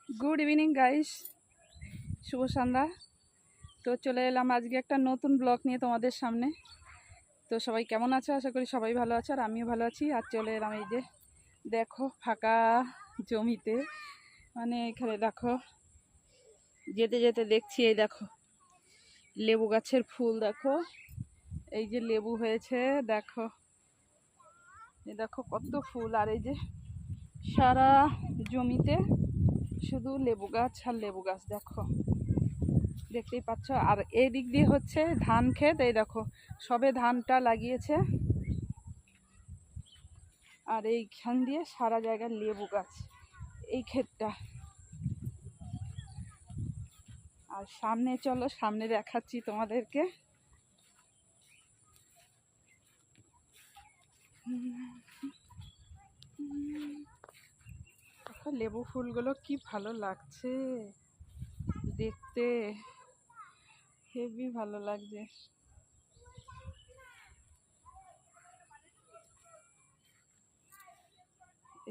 Good evening guys, শুভ সন্ধ্যা। তো চলে এলাম আজকে একটা নতুন ব্লগ নিয়ে তোমাদের সামনে। তো সবাই কেমন আছো? আশা করি সবাই ভালো আছে, আর আমিও ভালো আছি। আর চলে এলাম এই যে দেখো ফাঁকা জমিতে, মানে এখানে দেখো যেতে যেতে দেখছি এই দেখো লেবু গাছের ফুল, দেখো এই যে লেবু হয়েছে, দেখো এই দেখো কত ফুল। আর এই যে সারা জমিতে শুধু লেবু গাছ আর লেবু গাছ, দেখো দেখতেই পাচ্ছ। আর এই দিক দিয়ে হচ্ছে ধান ক্ষেত, এই দেখো সবে ধানটা লাগিয়েছে। আর এইখান দিয়ে সারা জায়গায় লেবু গাছ, এই ক্ষেতটা। আর সামনে চলো, সামনে দেখাচ্ছি তোমাদেরকে। লেবু ফুলগুলো কি ভালো লাগছে দেখতে, হেভি ভালো লাগছে।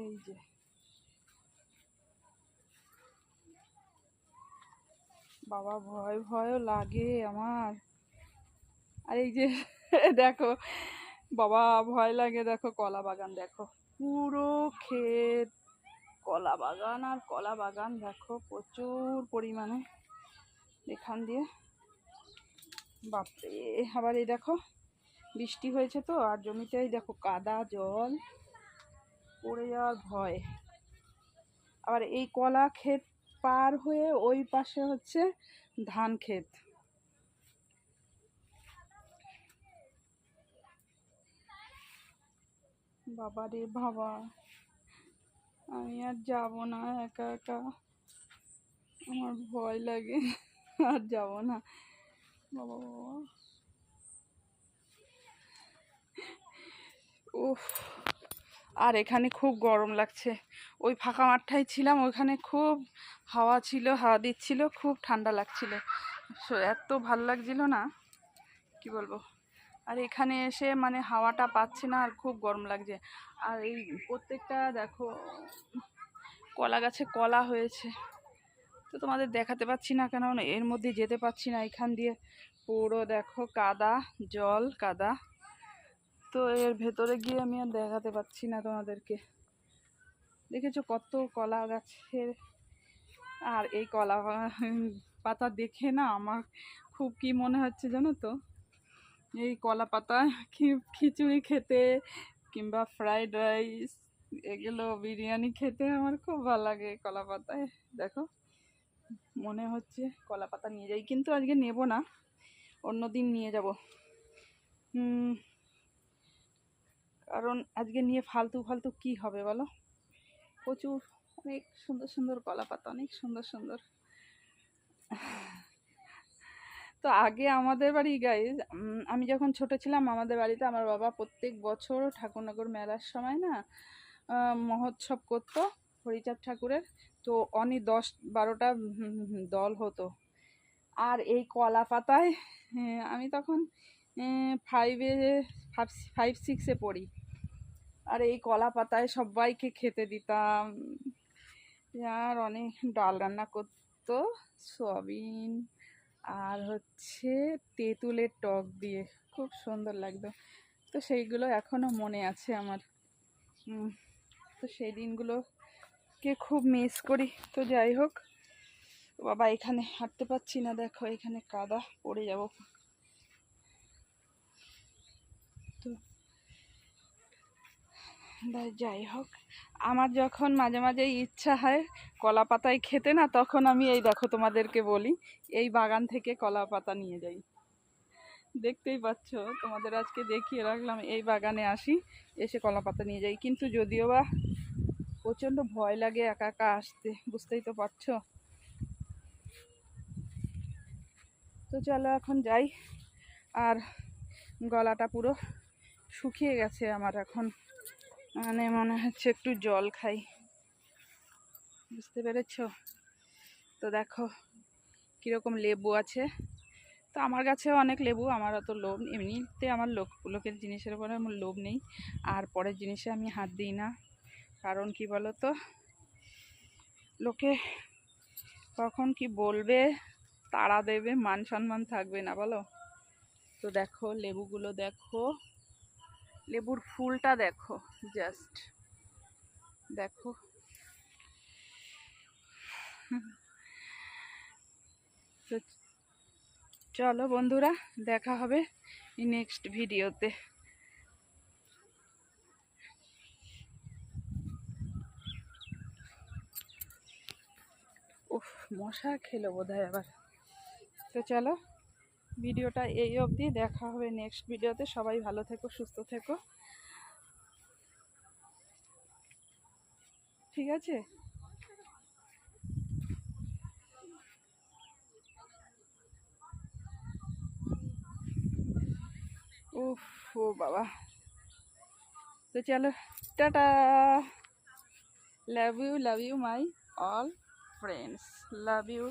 এই যে বাবা, ভয় ভয়ও লাগে আমার। আর এই যে দেখো বাবা, ভয় লাগে। দেখো কলা বাগান, দেখো পুরো ক্ষেত কলা বাগান আর কলা বাগান, দেখো প্রচুর পরিমাণে এখান দিয়ে। বাপরে, আবার এই দেখো বৃষ্টি হয়েছে তো, আর জমিতেই দেখো কাদা, জল পড়ে যাওয়ার ভয়। আবার এই কলা ক্ষেত পার হয়ে ওই পাশে হচ্ছে ধান ক্ষেত। বাবা রে বাবা, আমি আর যাব না একা একা, আমার ভয় লাগে, আর যাব না। বাবা বাবা, উফ। আর এখানে খুব গরম লাগছে। ওই ফাঁকা মাঠটাই ছিলাম, ওইখানে খুব হাওয়া ছিল, হাওয়া দিচ্ছিল, খুব ঠান্ডা লাগছিল, এত ভাল লাগছিল না কি বলবো। আর এখানে এসে মানে হাওয়াটা পাচ্ছি না, আর খুব গরম লাগছে। আর এই প্রত্যেকটা দেখো কলা গাছে কলা হয়েছে, তো তোমাদের দেখাতে পাচ্ছি না, কেন এর মধ্যে যেতে পারছি না। এখান দিয়ে পুরো দেখো কাদা, জল কাদা, তো এর ভেতরে গিয়ে আমি আর দেখাতে পাচ্ছি না তোমাদেরকে। দেখেছো কত কলা গাছের। আর এই কলা পাতা দেখে না আমার খুব কি মনে হচ্ছে জানো তো, এই কলা পাতা খিচুড়ি খেতে কিংবা ফ্রাইড রাইস, এগুলো বিরিয়ানি খেতে আমার খুব ভালো লাগে। কলা পাতায় দেখো মনে হচ্ছে কলা পাতা নিয়ে যাই, কিন্তু আজকে নেব না, অন্য দিন নিয়ে যাব। কারণ আজকে নিয়ে ফালতু ফালতু কি হবে বলো। প্রচুর অনেক সুন্দর সুন্দর কলা পাতা, অনেক সুন্দর সুন্দর। তো আগে আমাদের বাড়ি গাইজ, আমি যখন ছোট ছিলাম আমাদের বাড়িতে আমার বাবা প্রত্যেক বছর ঠাকুরনগর মেলার সময় না মহোৎসব করতো হরিচাঁদ ঠাকুরের। তো অনেক 10-12টা দল হতো। আর এই কলা পাতায় আমি তখন 5-6-এ পড়ি। আর এই কলা পাতায় সবাইকে খেতে দিতাম। আর অনেক ডাল রান্না করতো, সয়াবিন আর হচ্ছে তেঁতুলের টক দিয়ে, খুব সুন্দর লাগতো। তো সেইগুলো এখনও মনে আছে আমার। তো সেই দিনগুলোকে খুব মিস করি। তো যাই হোক বাবা, এখানে হাঁটতে পারছি না, দেখো এখানে কাদা, পড়ে যাব। তো যাই হোক, আমার যখন মাঝে মাঝে ইচ্ছা হয় কলা পাতায় খেতে না, তখন আমি এই দেখো তোমাদেরকে বলি, এই বাগান থেকে কলা পাতা নিয়ে যাই। দেখতেই পাচ্ছ, তোমাদের আজকে দেখিয়ে রাখলাম, এই বাগানে আসি, এসে কলা পাতা নিয়ে যাই। কিন্তু যদিও বা প্রচণ্ড ভয় লাগে একা একা আসতে, বুঝতেই তো পারছো। তো চলো এখন যাই। আর গলাটা পুরো শুকিয়ে গেছে আমার এখন, মানে মনে হচ্ছে একটু জল খাই, বুঝতে পেরেছ। তো দেখো কীরকম লেবু আছে। তো আমার কাছেও অনেক লেবু, আমার অত লোভ, এমনিতে আমার লোকের জিনিসের উপরে আমার লোভ নেই। আর পরের জিনিসে আমি হাত দিই না, কারণ কি বলো তো, লোকে কখন কি বলবে, তাড়া দেবে, মান সম্মান থাকবে না বলো? তো দেখো লেবুগুলো দেখো, লেবুর ফুলটা দেখো, জাস্ট দেখো। তো চলো বন্ধুরা, দেখা হবে নেক্সট ভিডিওতে। উফ, মশা খেলো বোধহয় আবার। তো চলো, ভিডিওটা এই অবধি, দেখা হবে নেক্সট ভিডিওতে। সবাই ভালো থেকো, সুস্থ থেকো, ঠিক আছে? উফ, ও বাবা। তো চলো, tata. Love you my all friends, love you.